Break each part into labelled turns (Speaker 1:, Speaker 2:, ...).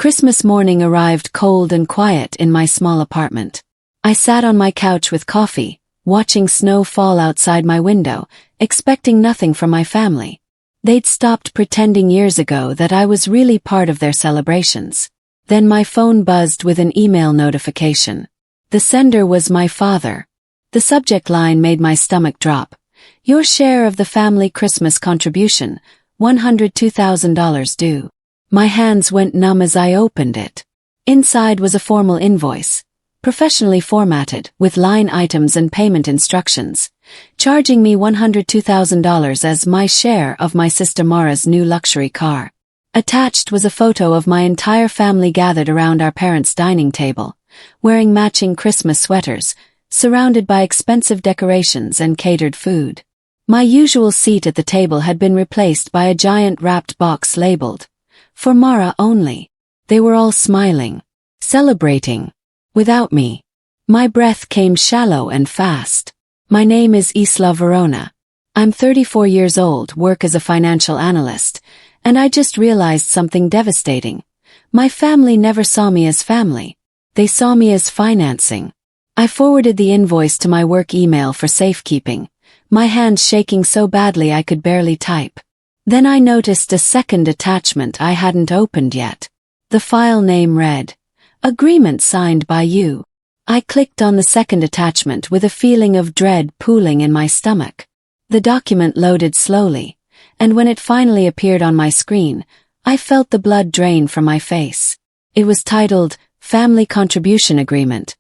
Speaker 1: Christmas morning arrived cold and quiet in my small apartment. I sat on my couch with coffee, watching snow fall outside my window, expecting nothing from my family. They'd stopped pretending years ago that I was really part of their celebrations. Then my phone buzzed with an email notification. The sender was my father. The subject line made my stomach drop. Your share of the family Christmas contribution, $102,000 due. My hands went numb as I opened it. Inside was a formal invoice, professionally formatted, with line items and payment instructions, charging me $102,000 as my share of my sister Mara's new luxury car. Attached was a photo of my entire family gathered around our parents' dining table, wearing matching Christmas sweaters, surrounded by expensive decorations and catered food. My usual seat at the table had been replaced by a giant wrapped box labeled, "For Mara only." They were all smiling, celebrating. Without me. My breath came shallow and fast. My name is Isla Verona. I'm 34 years old, work as a financial analyst, and I just realized something devastating. My family never saw me as family. They saw me as financing. I forwarded the invoice to my work email for safekeeping, my hands shaking so badly I could barely type. Then I noticed a second attachment I hadn't opened yet. The file name read, "Agreement signed by you." I clicked on the second attachment with a feeling of dread pooling in my stomach. The document loaded slowly, and when it finally appeared on my screen, I felt the blood drain from my face. It was titled, Family Contribution Agreement,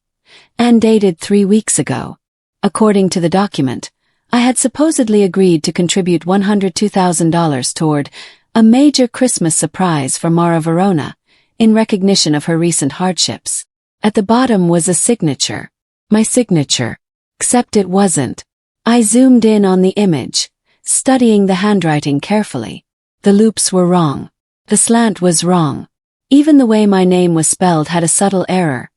Speaker 1: and dated 3 weeks ago. According to the document, I had supposedly agreed to contribute $102,000 toward a major Christmas surprise for Mara Verona, in recognition of her recent hardships. At the bottom was a signature. My signature. Except it wasn't. I zoomed in on the image, studying the handwriting carefully. The loops were wrong. The slant was wrong. Even the way my name was spelled had a subtle error.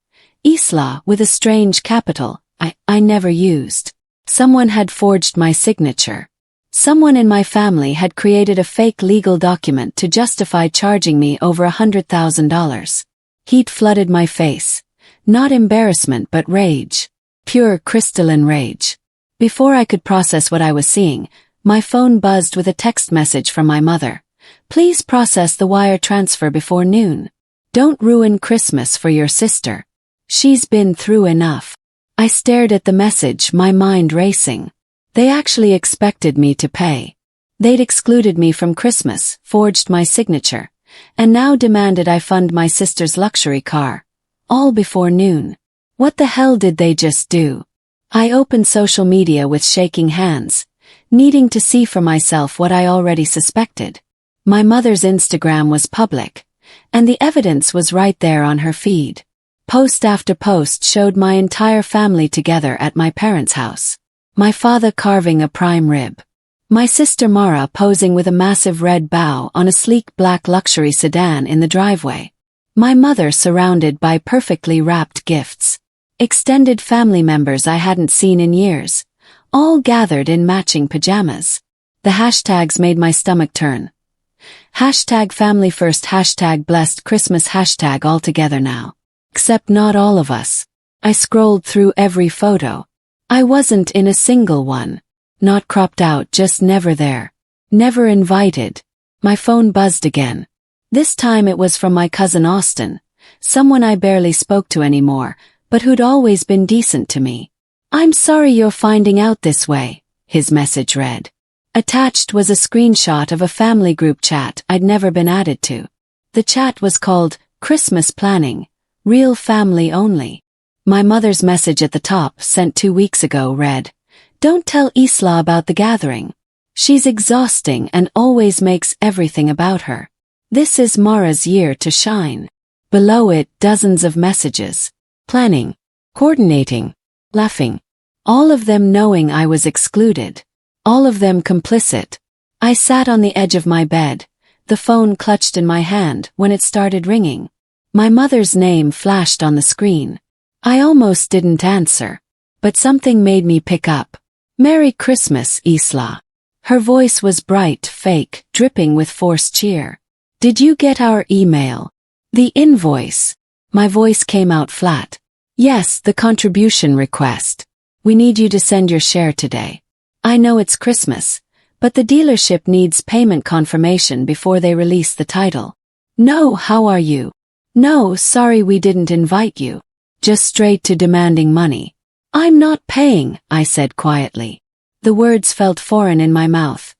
Speaker 1: Isla with a strange capital, I never used. Someone had forged my signature. Someone in my family had created a fake legal document to justify charging me over $100,000. Heat flooded my face. Not embarrassment but rage. Pure crystalline rage. Before I could process what I was seeing, my phone buzzed with a text message from my mother. Please process the wire transfer before noon. Don't ruin Christmas for your sister. She's been through enough. I stared at the message, my mind racing. They actually expected me to pay. They'd excluded me from Christmas, forged my signature, and now demanded I fund my sister's luxury car. All before noon. What the hell did they just do? I opened social media with shaking hands, needing to see for myself what I already suspected. My mother's Instagram was public, and the evidence was right there on her feed. Post after post showed my entire family together at my parents' house. My father carving a prime rib. My sister Mara posing with a massive red bow on a sleek black luxury sedan in the driveway. My mother surrounded by perfectly wrapped gifts. Extended family members I hadn't seen in years, all gathered in matching pajamas. The hashtags made my stomach turn. Hashtag family first, hashtag blessed Christmas, hashtag all together now. Except not all of us. I scrolled through every photo. I wasn't in a single one. Not cropped out, just never there. Never invited. My phone buzzed again. This time it was from my cousin Austin, someone I barely spoke to anymore, but who'd always been decent to me. "I'm sorry you're finding out this way," his message read. Attached was a screenshot of a family group chat I'd never been added to. The chat was called Christmas Planning, Real Family Only. My mother's message at the top, sent 2 weeks ago, read, "Don't tell Isla about the gathering. She's exhausting and always makes everything about her. This is Mara's year to shine." Below it, dozens of messages. Planning. Coordinating. Laughing. All of them knowing I was excluded. All of them complicit. I sat on the edge of my bed, the phone clutched in my hand when it started ringing. My mother's name flashed on the screen. I almost didn't answer, but something made me pick up. "Merry Christmas, Isla." Her voice was bright, fake, dripping with forced cheer. "Did you get our email?" The invoice. My voice came out flat. Yes, the contribution request. We need you to send your share today. I know it's Christmas, but the dealership needs payment confirmation before they release the title. No, how are you? No, sorry we didn't invite you. Just straight to demanding money. I'm not paying, I said quietly. The words felt foreign in my mouth.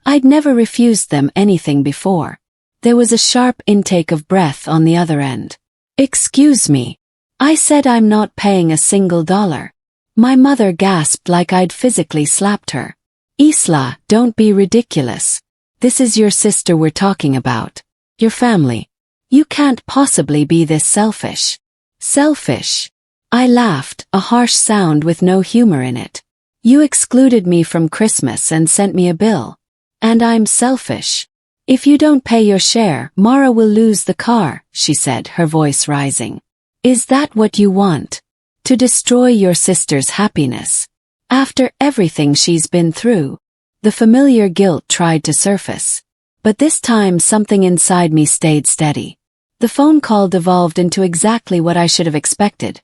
Speaker 1: I'd never refused them anything before. There was a sharp intake of breath on the other end. Excuse me. I said I'm not paying a single dollar. My mother gasped like I'd physically slapped her. Isla, don't be ridiculous. This is your sister we're talking about. Your family. You can't possibly be this selfish. Selfish. I laughed, a harsh sound with no humor in it. You excluded me from Christmas and sent me a bill. And I'm selfish. If you don't pay your share, Mara will lose the car, she said, her voice rising. Is that what you want? To destroy your sister's happiness? After everything she's been through? The familiar guilt tried to surface. But this time something inside me stayed steady. The phone call devolved into exactly what I should have expected.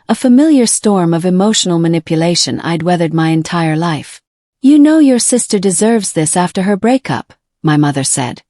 Speaker 1: A familiar storm of emotional manipulation I'd weathered my entire life. You know your sister deserves this after her breakup, my mother said.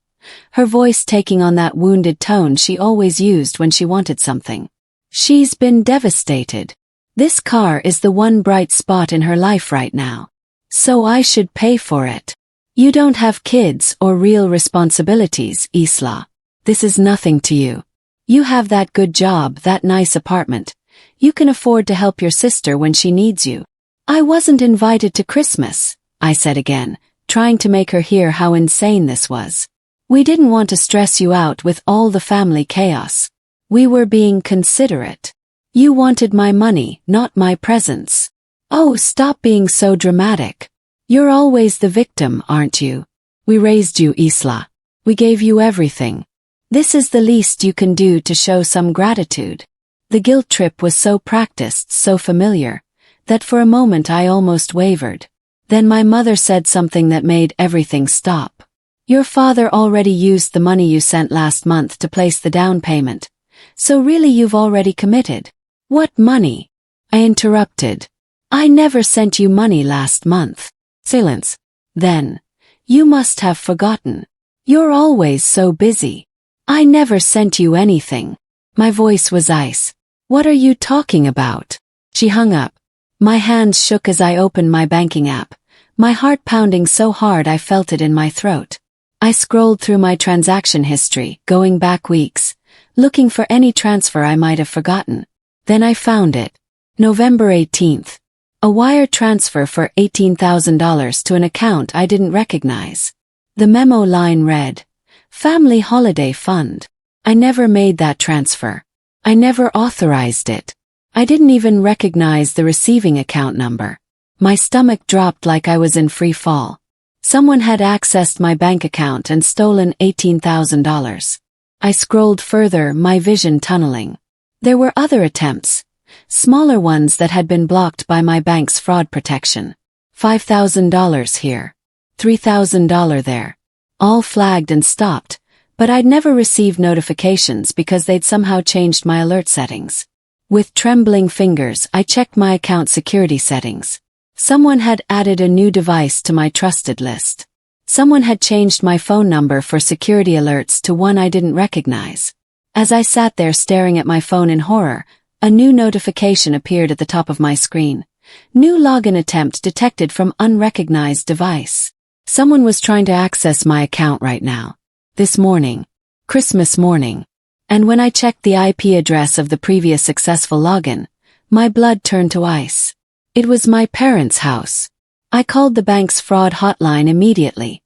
Speaker 1: Her voice taking on that wounded tone she always used when she wanted something. She's been devastated. This car is the one bright spot in her life right now. So I should pay for it. You don't have kids or real responsibilities, Isla. This is nothing to you. You have that good job, that nice apartment. You can afford to help your sister when she needs you. I wasn't invited to Christmas, I said again, trying to make her hear how insane this was. We didn't want to stress you out with all the family chaos. We were being considerate. You wanted my money, not my presents. Oh, stop being so dramatic. You're always the victim, aren't you? We raised you, Isla. We gave you everything. This is the least you can do to show some gratitude. The guilt trip was so practiced, so familiar, that for a moment I almost wavered. Then my mother said something that made everything stop. Your father already used the money you sent last month to place the down payment. So really you've already committed. What money? I interrupted. I never sent you money last month. Silence. Then. You must have forgotten. You're always so busy. I never sent you anything. My voice was ice. What are you talking about? She hung up. My hands shook as I opened my banking app, my heart pounding so hard I felt it in my throat. I scrolled through my transaction history, going back weeks, looking for any transfer I might have forgotten. Then I found it. November 18th. A wire transfer for $18,000 to an account I didn't recognize. The memo line read, Family Holiday Fund. I never made that transfer. I never authorized it. I didn't even recognize the receiving account number. My stomach dropped like I was in free fall. Someone had accessed my bank account and stolen $18,000. I scrolled further, my vision tunneling. There were other attempts, smaller ones that had been blocked by my bank's fraud protection. $5,000 here. $3,000 there. All flagged and stopped, but I'd never received notifications because they'd somehow changed my alert settings. With trembling fingers, I checked my account security settings. Someone had added a new device to my trusted list. Someone had changed my phone number for security alerts to one I didn't recognize. As I sat there staring at my phone in horror, a new notification appeared at the top of my screen. New login attempt detected from unrecognized device. Someone was trying to access my account right now. This morning. Christmas morning. And when I checked the IP address of the previous successful login, my blood turned to ice. It was my parents' house. I called the bank's fraud hotline immediately,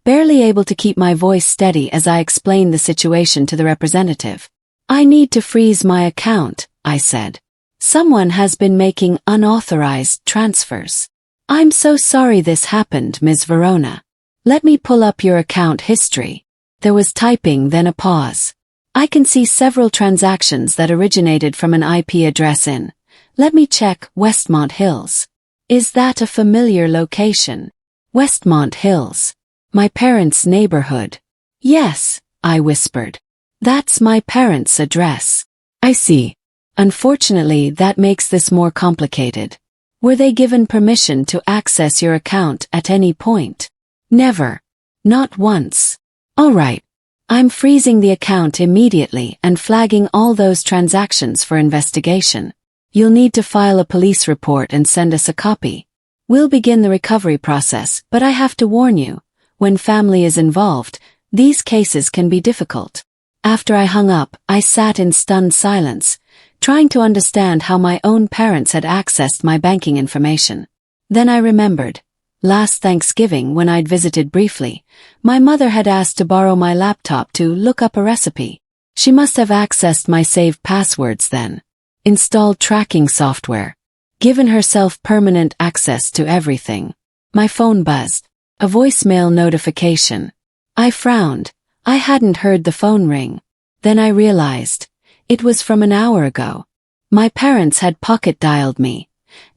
Speaker 1: barely able to keep my voice steady as I explained the situation to the representative. I need to freeze my account, I said. Someone has been making unauthorized transfers. I'm so sorry this happened, Ms. Verona. Let me pull up your account history. There was typing, then a pause. I can see several transactions that originated from an IP address in. Let me check Westmont Hills. Is that a familiar location? Westmont Hills. My parents' neighborhood. Yes, I whispered. That's my parents' address. I see. Unfortunately, that makes this more complicated. Were they given permission to access your account at any point? Never. Not once. All right. I'm freezing the account immediately and flagging all those transactions for investigation. You'll need to file a police report and send us a copy. We'll begin the recovery process, but I have to warn you, when family is involved, these cases can be difficult. After I hung up, I sat in stunned silence, trying to understand how my own parents had accessed my banking information. Then I remembered. Last Thanksgiving, when I'd visited briefly, my mother had asked to borrow my laptop to look up a recipe. She must have accessed my saved passwords then. Installed tracking software. Given herself permanent access to everything. My phone buzzed. A voicemail notification. I frowned. I hadn't heard the phone ring. Then I realized. It was from an hour ago. My parents had pocket-dialed me,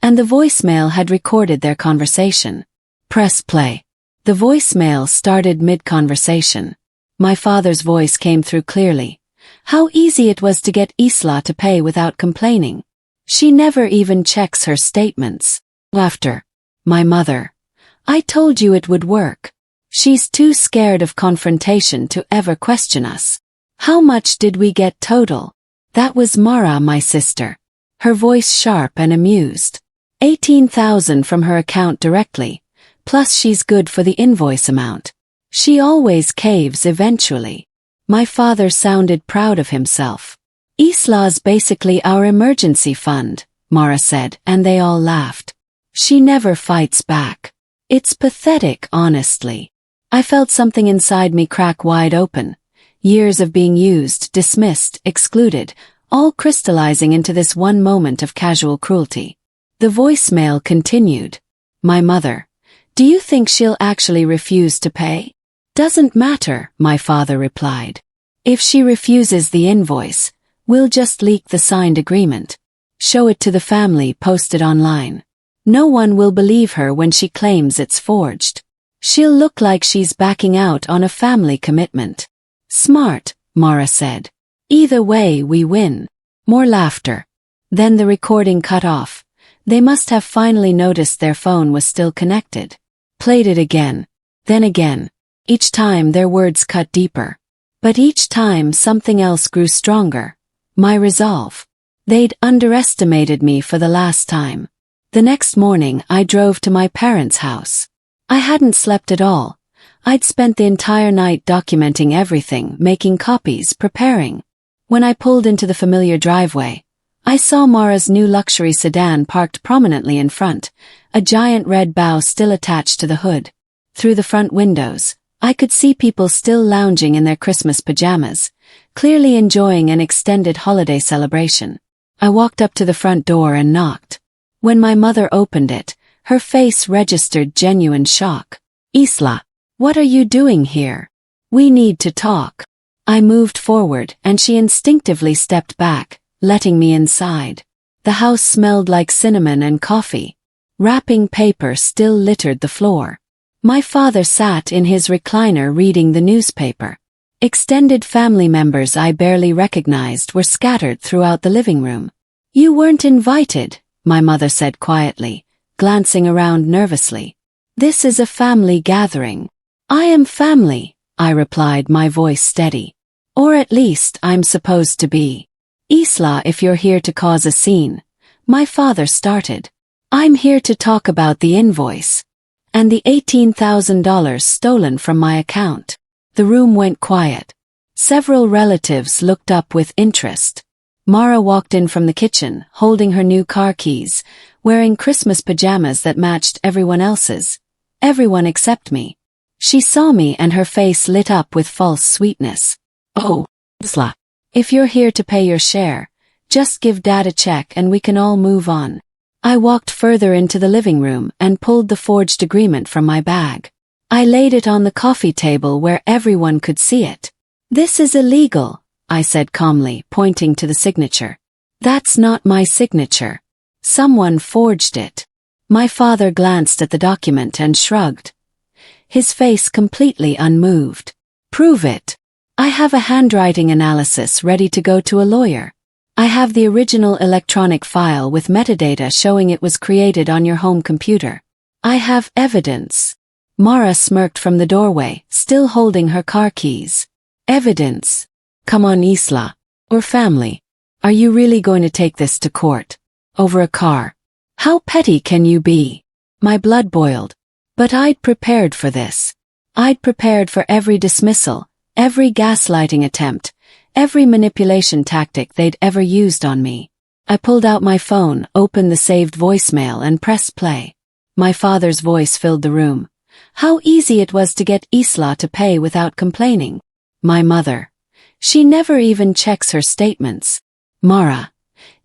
Speaker 1: and the voicemail had recorded their conversation. Press play. The voicemail started mid-conversation. My father's voice came through clearly. How easy it was to get Isla to pay without complaining. She never even checks her statements. Laughter. My mother. I told you it would work. She's too scared of confrontation to ever question us. How much did we get total? That was Mara, my sister. Her voice sharp and amused. 18,000 from her account directly. Plus she's good for the invoice amount. She always caves eventually. My father sounded proud of himself. Isla's basically our emergency fund, Mara said, and they all laughed. She never fights back. It's pathetic, honestly. I felt something inside me crack wide open. Years of being used, dismissed, excluded, all crystallizing into this one moment of casual cruelty. The voicemail continued. My mother. Do you think she'll actually refuse to pay? Doesn't matter, my father replied. If she refuses the invoice, we'll just leak the signed agreement. Show it to the family, post it online. No one will believe her when she claims it's forged. She'll look like she's backing out on a family commitment. Smart, Mara said. Either way, we win. More laughter. Then the recording cut off. They must have finally noticed their phone was still connected. Played it again. Then again. Each time their words cut deeper. But each time something else grew stronger. My resolve. They'd underestimated me for the last time. The next morning I drove to my parents' house. I hadn't slept at all. I'd spent the entire night documenting everything, making copies, preparing. When I pulled into the familiar driveway, I saw Mara's new luxury sedan parked prominently in front, a giant red bow still attached to the hood. Through the front windows, I could see people still lounging in their Christmas pajamas, clearly enjoying an extended holiday celebration. I walked up to the front door and knocked. When my mother opened it, her face registered genuine shock. Isla, what are you doing here? We need to talk. I moved forward and she instinctively stepped back, letting me inside. The house smelled like cinnamon and coffee. Wrapping paper still littered the floor. My father sat in his recliner reading the newspaper. Extended family members I barely recognized were scattered throughout the living room. You weren't invited, my mother said quietly, glancing around nervously. This is a family gathering. I am family, I replied, my voice steady. Or at least I'm supposed to be. Isla, if you're here to cause a scene, my father started. I'm here to talk about the invoice. And the $18,000 stolen from my account. The room went quiet. Several relatives looked up with interest. Mara walked in from the kitchen, holding her new car keys, wearing Christmas pajamas that matched everyone else's. Everyone except me. She saw me and her face lit up with false sweetness. Oh, Isla. If you're here to pay your share, just give Dad a check and we can all move on. I walked further into the living room and pulled the forged agreement from my bag. I laid it on the coffee table where everyone could see it. This is illegal, I said calmly, pointing to the signature. That's not my signature. Someone forged it. My father glanced at the document and shrugged. His face completely unmoved. Prove it. I have a handwriting analysis ready to go to a lawyer. I have the original electronic file with metadata showing it was created on your home computer. I have evidence. Mara smirked from the doorway, still holding her car keys. Evidence? Come on, Isla. Or family. Are you really going to take this to court? Over a car? How petty can you be? My blood boiled. But I'd prepared for this. I'd prepared for every dismissal, every gaslighting attempt, every manipulation tactic they'd ever used on me. I pulled out my phone, opened the saved voicemail and pressed play. My father's voice filled the room. How easy it was to get Isla to pay without complaining. My mother. She never even checks her statements. Mara.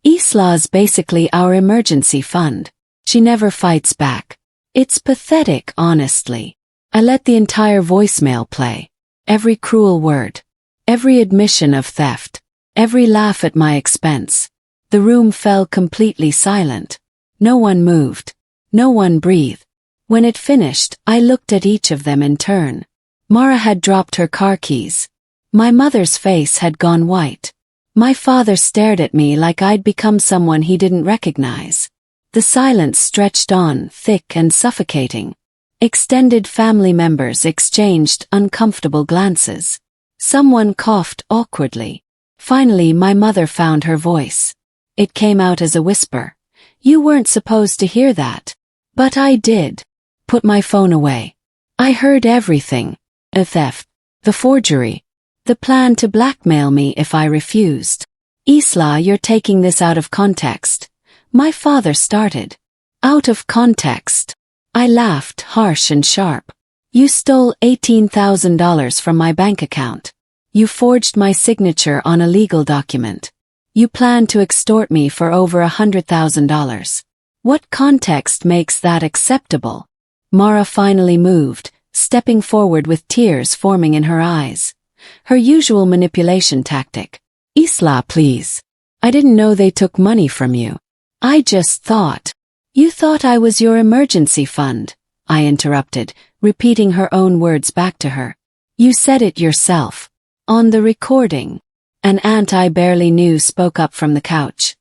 Speaker 1: Isla's basically our emergency fund. She never fights back. It's pathetic, honestly. I let the entire voicemail play. Every cruel word. Every admission of theft. Every laugh at my expense. The room fell completely silent. No one moved. No one breathed. When it finished, I looked at each of them in turn. Mara had dropped her car keys. My mother's face had gone white. My father stared at me like I'd become someone he didn't recognize. The silence stretched on, thick and suffocating. Extended family members exchanged uncomfortable glances. Someone coughed awkwardly. Finally, my mother found her voice. It came out as a whisper. You weren't supposed to hear that. But I did. Put my phone away. I heard everything. The theft. The forgery. The plan to blackmail me if I refused. Isla, you're taking this out of context. My father started. Out of context. I laughed, harsh and sharp. You stole $18,000 from my bank account. You forged my signature on a legal document. You planned to extort me for over $100,000. What context makes that acceptable? Mara finally moved, stepping forward with tears forming in her eyes. Her usual manipulation tactic. Isla, please. I didn't know they took money from you. I just thought. You thought I was your emergency fund, I interrupted, repeating her own words back to her. You said it yourself. On the recording. An aunt I barely knew spoke up from the couch.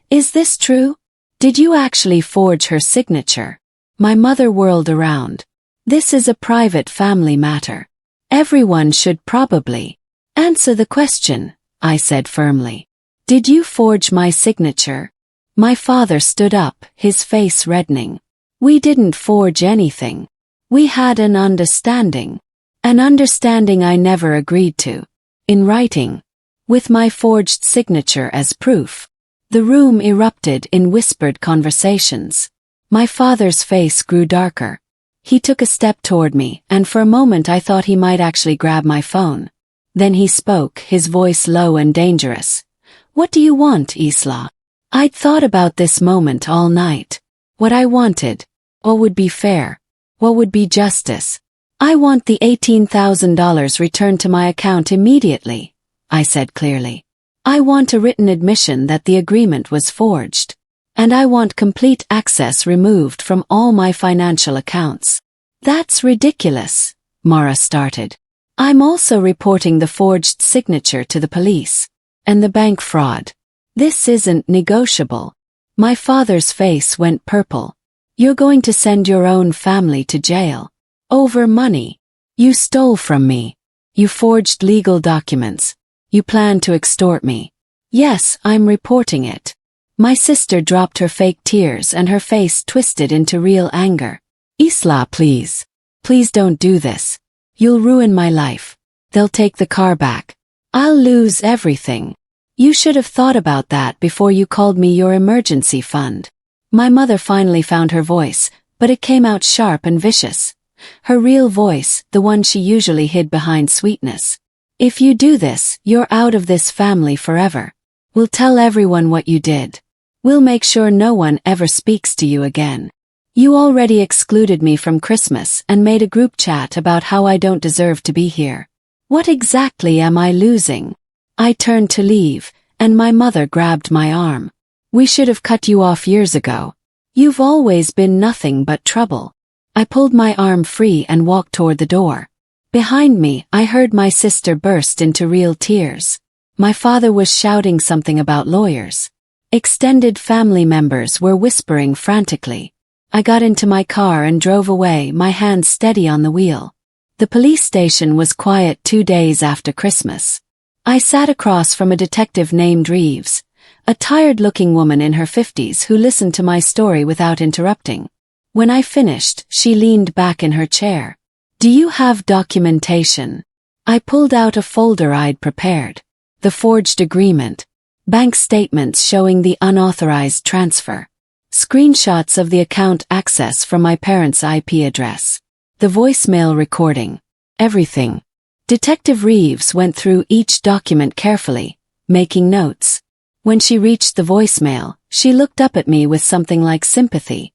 Speaker 1: Is this true? Did you actually forge her signature? My mother whirled around. This is a private family matter. Everyone should probably answer the question, I said firmly. Did you forge my signature? My father stood up, his face reddening. We didn't forge anything. We had an understanding. An understanding I never agreed to. In writing. With my forged signature as proof. The room erupted in whispered conversations. My father's face grew darker. He took a step toward me, and for a moment I thought he might actually grab my phone. Then he spoke, his voice low and dangerous. What do you want, Isla? I'd thought about this moment all night. What I wanted. What would be fair? What would be justice? I want the $18,000 returned to my account immediately, I said clearly. I want a written admission that the agreement was forged. And I want complete access removed from all my financial accounts. That's ridiculous, Mara started. I'm also reporting the forged signature to the police. And the bank fraud. This isn't negotiable. My father's face went purple. You're going to send your own family to jail. Over money. You stole from me. You forged legal documents. You planned to extort me. Yes, I'm reporting it. My sister dropped her fake tears and her face twisted into real anger. Isla, please. Please don't do this. You'll ruin my life. They'll take the car back. I'll lose everything. You should have thought about that before you called me your emergency fund. My mother finally found her voice, but it came out sharp and vicious. Her real voice, the one she usually hid behind sweetness. If you do this, you're out of this family forever. We'll tell everyone what you did. We'll make sure no one ever speaks to you again. You already excluded me from Christmas and made a group chat about how I don't deserve to be here. What exactly am I losing? I turned to leave, and my mother grabbed my arm. We should have cut you off years ago. You've always been nothing but trouble. I pulled my arm free and walked toward the door. Behind me, I heard my sister burst into real tears. My father was shouting something about lawyers. Extended family members were whispering frantically. I got into my car and drove away, my hands steady on the wheel. The police station was quiet 2 days after Christmas. I sat across from a detective named Reeves, a tired-looking woman in her 50s who listened to my story without interrupting. When I finished, she leaned back in her chair. "Do you have documentation?" I pulled out a folder I'd prepared. The forged agreement. Bank statements showing the unauthorized transfer. Screenshots of the account access from my parents' IP address. The voicemail recording. Everything. Detective Reeves went through each document carefully, making notes. When she reached the voicemail, she looked up at me with something like sympathy.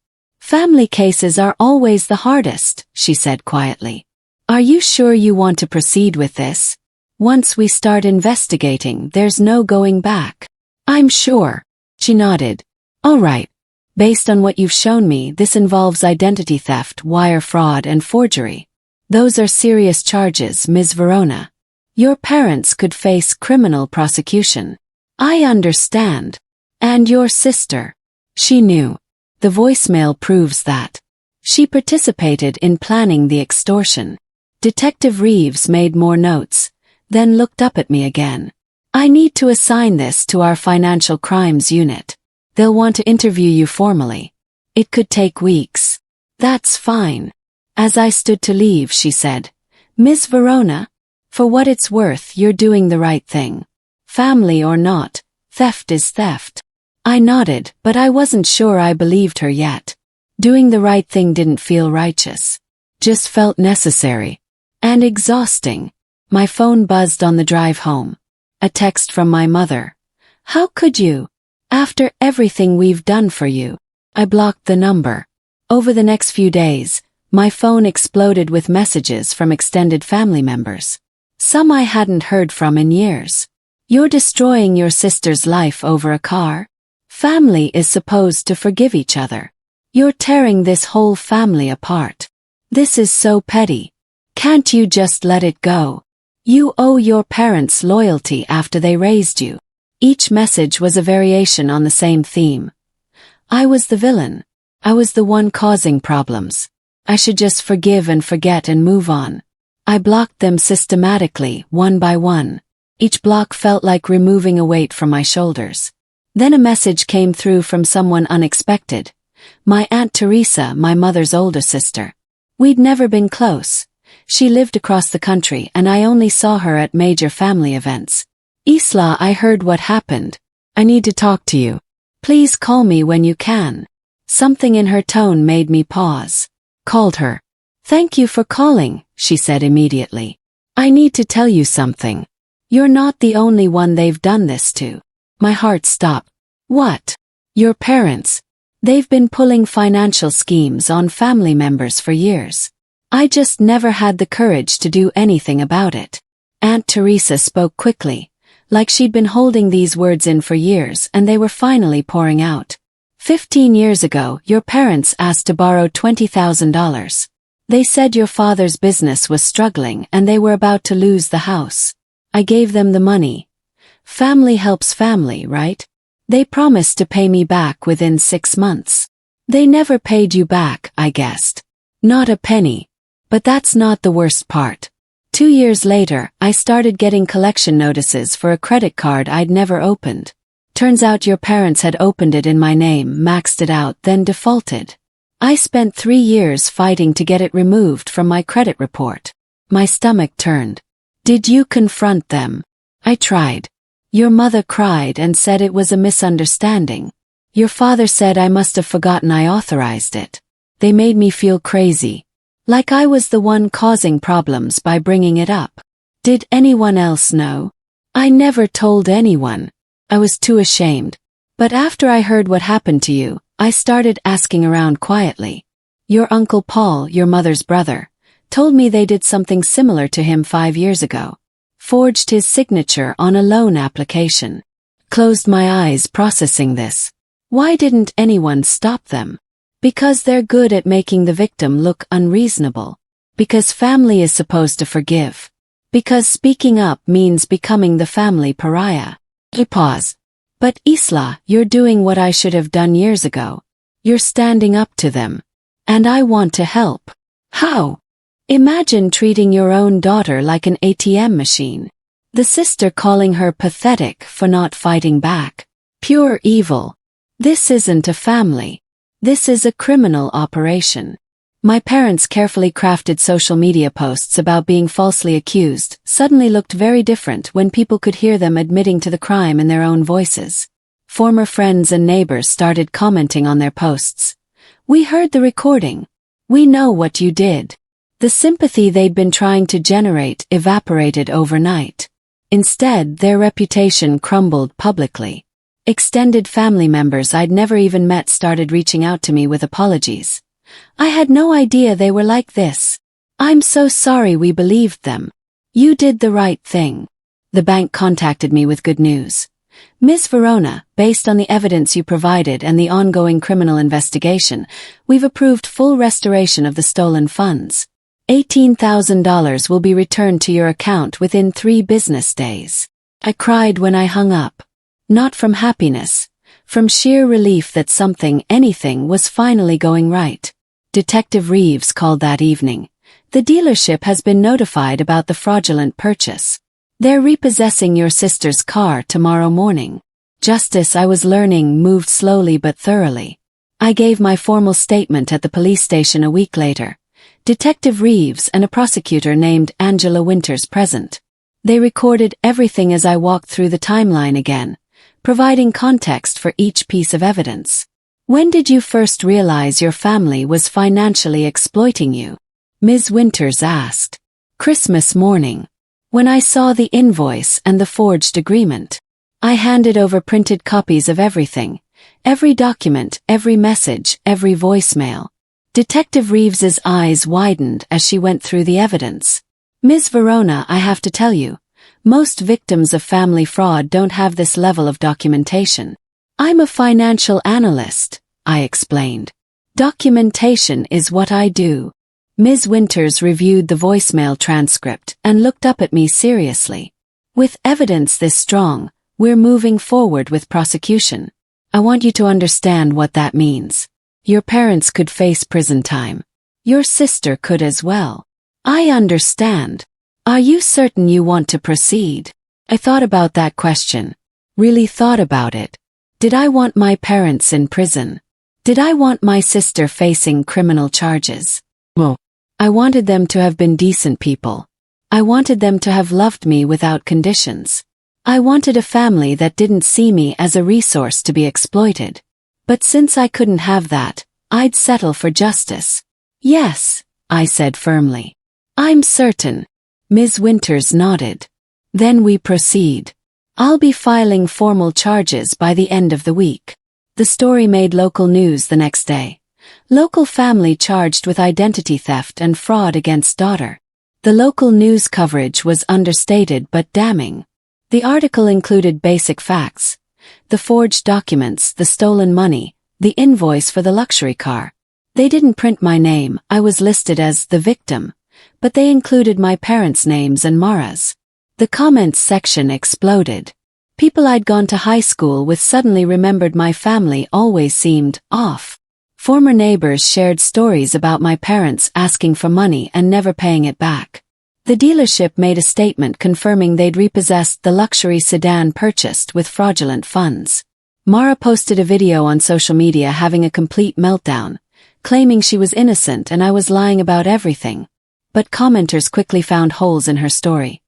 Speaker 1: "Family cases are always the hardest," she said quietly. "Are you sure you want to proceed with this? Once we start investigating, there's no going back." "I'm sure." She nodded. "All right. Based on what you've shown me, this involves identity theft, wire fraud, and forgery. Those are serious charges, Ms. Verona. Your parents could face criminal prosecution." "I understand. And your sister?" She knew. The voicemail proves that. She participated in planning the extortion. Detective Reeves made more notes, then looked up at me again. "I need to assign this to our financial crimes unit. They'll want to interview you formally. It could take weeks." "That's fine." As I stood to leave, she said, "Ms. Verona, for what it's worth, you're doing the right thing. Family or not, theft is theft." I nodded, but I wasn't sure I believed her yet. Doing the right thing didn't feel righteous. Just felt necessary. And exhausting. My phone buzzed on the drive home. A text from my mother. "How could you? After everything we've done for you." I blocked the number. Over the next few days, my phone exploded with messages from extended family members. Some I hadn't heard from in years. "You're destroying your sister's life over a car? Family is supposed to forgive each other. You're tearing this whole family apart. This is so petty. Can't you just let it go? You owe your parents loyalty after they raised you." Each message was a variation on the same theme. I was the villain. I was the one causing problems. I should just forgive and forget and move on. I blocked them systematically, one by one. Each block felt like removing a weight from my shoulders. Then a message came through from someone unexpected. My Aunt Teresa, my mother's older sister. We'd never been close. She lived across the country and I only saw her at major family events. "Isla, I heard what happened. I need to talk to you. Please call me when you can." Something in her tone made me pause. Called her. "Thank you for calling," she said immediately. "I need to tell you something. You're not the only one they've done this to." My heart stopped. "What?" "Your parents. They've been pulling financial schemes on family members for years. I just never had the courage to do anything about it." Aunt Teresa spoke quickly, like she'd been holding these words in for years and they were finally pouring out. 15 years ago, your parents asked to borrow $20,000. They said your father's business was struggling and they were about to lose the house. I gave them the money. Family helps family, right? They promised to pay me back within 6 months. They never paid you back, I guessed. Not a penny. But that's not the worst part. 2 years later, I started getting collection notices for a credit card I'd never opened. Turns out your parents had opened it in my name, maxed it out, then defaulted. I spent 3 years fighting to get it removed from my credit report. My stomach turned. "Did you confront them?" "I tried. Your mother cried and said it was a misunderstanding. Your father said I must have forgotten I authorized it. They made me feel crazy. Like I was the one causing problems by bringing it up." "Did anyone else know?" "I never told anyone. I was too ashamed. But after I heard what happened to you, I started asking around quietly. Your Uncle Paul, your mother's brother, told me they did something similar to him 5 years ago. Forged his signature on a loan application." Closed my eyes processing this. Why didn't anyone stop them? Because they're good at making the victim look unreasonable. Because family is supposed to forgive. Because speaking up means becoming the family pariah. I pause. But Isla, you're doing what I should have done years ago. You're standing up to them. And I want to help. How? Imagine treating your own daughter like an ATM machine. The sister calling her pathetic for not fighting back. Pure evil. This isn't a family. This is a criminal operation. My parents' carefully crafted social media posts about being falsely accused suddenly looked very different when people could hear them admitting to the crime in their own voices. Former friends and neighbors started commenting on their posts. We heard the recording. We know what you did. The sympathy they'd been trying to generate evaporated overnight. Instead, their reputation crumbled publicly. Extended family members I'd never even met started reaching out to me with apologies. I had no idea they were like this. I'm so sorry we believed them. You did the right thing. The bank contacted me with good news. Ms. Verona, based on the evidence you provided and the ongoing criminal investigation, we've approved full restoration of the stolen funds. $18,000 will be returned to your account within 3 business days. I cried when I hung up. Not from happiness, from sheer relief that anything was finally going right. Detective Reeves called that evening. The dealership has been notified about the fraudulent purchase. They're repossessing your sister's car tomorrow morning. Justice, I was learning, moved slowly but thoroughly. I gave my formal statement at the police station a week later. Detective Reeves and a prosecutor named Angela Winters present. They recorded everything as I walked through the timeline again, providing context for each piece of evidence. When did you first realize your family was financially exploiting you? Ms. Winters asked. Christmas morning. When I saw the invoice and the forged agreement. I handed over printed copies of everything. Every document, every message, every voicemail. Detective Reeves's eyes widened as she went through the evidence. Ms. Verona, I have to tell you, most victims of family fraud don't have this level of documentation. I'm a financial analyst, I explained. Documentation is what I do. Ms. Winters reviewed the voicemail transcript and looked up at me seriously. With evidence this strong, we're moving forward with prosecution. I want you to understand what that means. Your parents could face prison time. Your sister could as well. I understand. Are you certain you want to proceed? I thought about that question. Really thought about it. Did I want my parents in prison? Did I want my sister facing criminal charges? No. I wanted them to have been decent people. I wanted them to have loved me without conditions. I wanted a family that didn't see me as a resource to be exploited. But since I couldn't have that, I'd settle for justice. Yes, I said firmly. I'm certain. Ms. Winters nodded. Then we proceed. I'll be filing formal charges by the end of the week. The story made local news the next day. Local family charged with identity theft and fraud against daughter. The local news coverage was understated but damning. The article included basic facts. The forged documents, the stolen money, the invoice for the luxury car. They didn't print my name, I was listed as the victim. But they included my parents' names and Mara's. The comments section exploded. People I'd gone to high school with suddenly remembered my family always seemed off. Former neighbors shared stories about my parents asking for money and never paying it back. The dealership made a statement confirming they'd repossessed the luxury sedan purchased with fraudulent funds. Mara posted a video on social media having a complete meltdown, claiming she was innocent and I was lying about everything. But commenters quickly found holes in her story.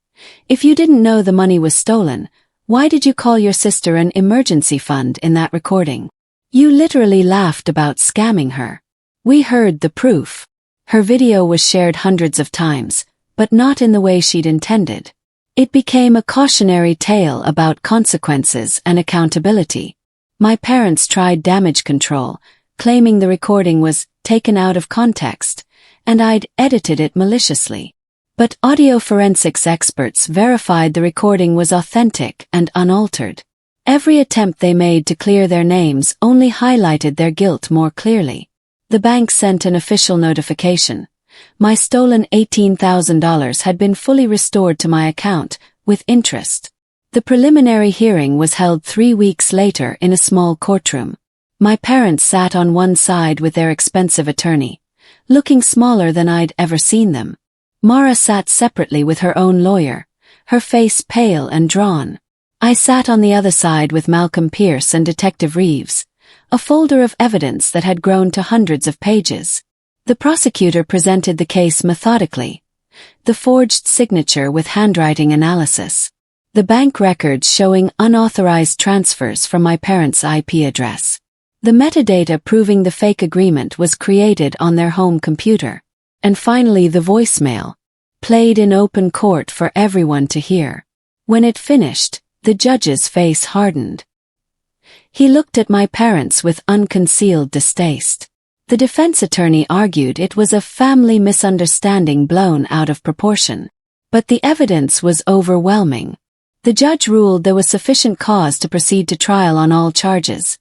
Speaker 1: If you didn't know the money was stolen, why did you call your sister an emergency fund in that recording? You literally laughed about scamming her. We heard the proof. Her video was shared hundreds of times, but not in the way she'd intended. It became a cautionary tale about consequences and accountability. My parents tried damage control, claiming the recording was taken out of context, and I'd edited it maliciously. But audio forensics experts verified the recording was authentic and unaltered. Every attempt they made to clear their names only highlighted their guilt more clearly. The bank sent an official notification. My stolen $18,000 had been fully restored to my account, with interest. The preliminary hearing was held 3 weeks later in a small courtroom. My parents sat on one side with their expensive attorney, looking smaller than I'd ever seen them. Mara sat separately with her own lawyer, her face pale and drawn. I sat on the other side with Malcolm Pierce and Detective Reeves, a folder of evidence that had grown to hundreds of pages. The prosecutor presented the case methodically. The forged signature with handwriting analysis. The bank records showing unauthorized transfers from my parents' IP address. The metadata proving the fake agreement was created on their home computer. And finally the voicemail, played in open court for everyone to hear. When it finished, the judge's face hardened. He looked at my parents with unconcealed distaste. The defense attorney argued it was a family misunderstanding blown out of proportion. But the evidence was overwhelming. The judge ruled there was sufficient cause to proceed to trial on all charges.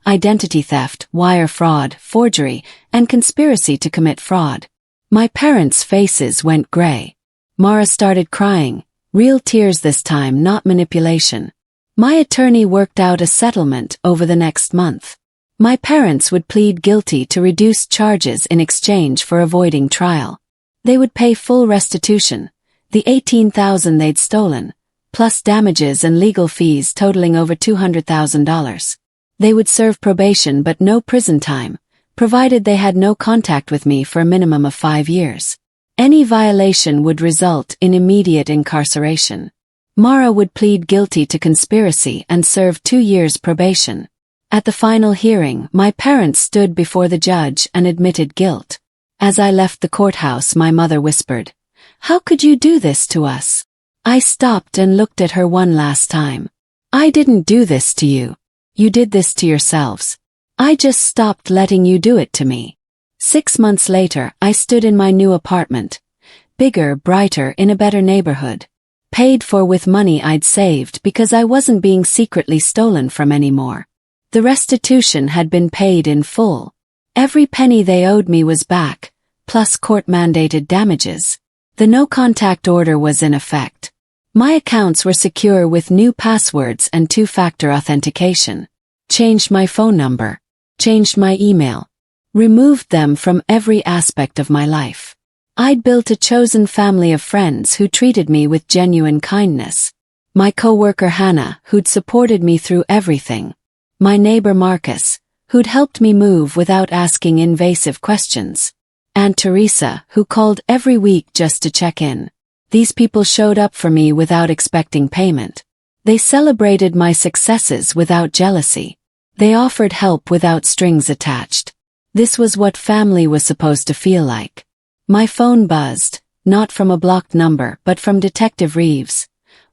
Speaker 1: Identity theft, wire fraud, forgery, and conspiracy to commit fraud. My parents' faces went gray. Mara started crying, real tears this time, not manipulation. My attorney worked out a settlement over the next month. My parents would plead guilty to reduced charges in exchange for avoiding trial. They would pay full restitution, the $18,000 they'd stolen, plus damages and legal fees totaling over $200,000. They would serve probation but no prison time, provided they had no contact with me for a minimum of 5 years. Any violation would result in immediate incarceration. Mara would plead guilty to conspiracy and serve 2 years probation. At the final hearing, my parents stood before the judge and admitted guilt. As I left the courthouse, my mother whispered, "How could you do this to us?" I stopped and looked at her one last time. "I didn't do this to you. You did this to yourselves. I just stopped letting you do it to me." 6 months later, I stood in my new apartment. Bigger, brighter, in a better neighborhood. Paid for with money I'd saved because I wasn't being secretly stolen from anymore. The restitution had been paid in full. Every penny they owed me was back, plus court-mandated damages. The no-contact order was in effect. My accounts were secure with new passwords and two-factor authentication. Changed my phone number. Changed my email. Removed them from every aspect of my life. I'd built a chosen family of friends who treated me with genuine kindness. My coworker Hannah, who'd supported me through everything. My neighbor Marcus, who'd helped me move without asking invasive questions. Aunt Teresa, who called every week just to check in. These people showed up for me without expecting payment. They celebrated my successes without jealousy. They offered help without strings attached. This was what family was supposed to feel like. My phone buzzed, not from a blocked number but from Detective Reeves.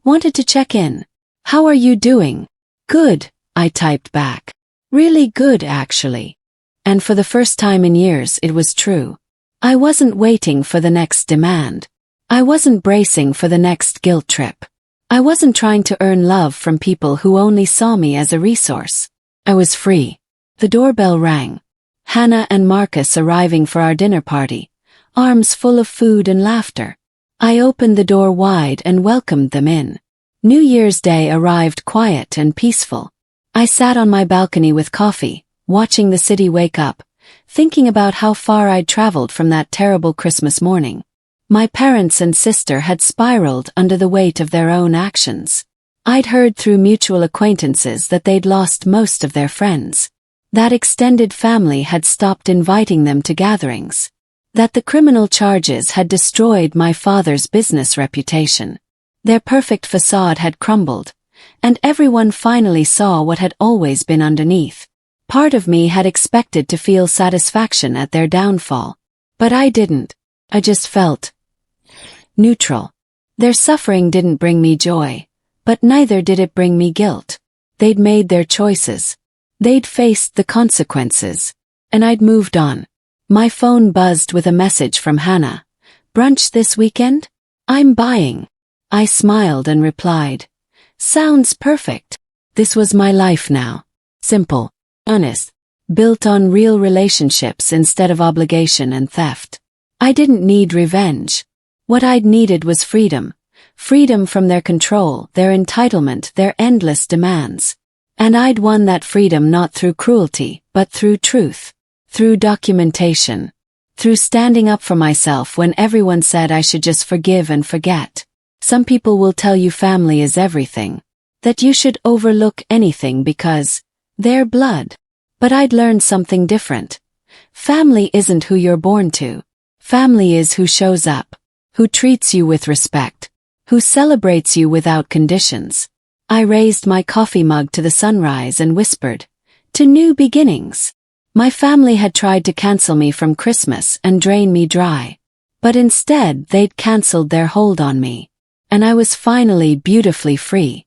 Speaker 1: "Wanted to check in. How are you doing?" "Good," I typed back. "Really good, actually." And for the first time in years it was true. I wasn't waiting for the next demand. I wasn't bracing for the next guilt trip. I wasn't trying to earn love from people who only saw me as a resource. I was free. The doorbell rang. Hannah and Marcus arriving for our dinner party, arms full of food and laughter. I opened the door wide and welcomed them in. New Year's Day arrived quiet and peaceful. I sat on my balcony with coffee, watching the city wake up, thinking about how far I'd traveled from that terrible Christmas morning. My parents and sister had spiraled under the weight of their own actions. I'd heard through mutual acquaintances that they'd lost most of their friends. That extended family had stopped inviting them to gatherings. That the criminal charges had destroyed my father's business reputation. Their perfect facade had crumbled, and everyone finally saw what had always been underneath. Part of me had expected to feel satisfaction at their downfall. But I didn't. I just felt neutral. Their suffering didn't bring me joy, but neither did it bring me guilt. They'd made their choices. They'd faced the consequences. And I'd moved on. My phone buzzed with a message from Hannah. "Brunch this weekend? I'm buying." I smiled and replied, "Sounds perfect." This was my life now. Simple, honest, built on real relationships instead of obligation and theft. I didn't need revenge. What I'd needed was freedom. Freedom from their control, their entitlement, their endless demands. And I'd won that freedom not through cruelty, but through truth. Through documentation. Through standing up for myself when everyone said I should just forgive and forget. Some people will tell you family is everything. That you should overlook anything because they're blood. But I'd learned something different. Family isn't who you're born to. Family is who shows up. Who treats you with respect. Who celebrates you without conditions. I raised my coffee mug to the sunrise and whispered, "To new beginnings." My family had tried to cancel me from Christmas and drain me dry. But instead they'd cancelled their hold on me. And I was finally beautifully free.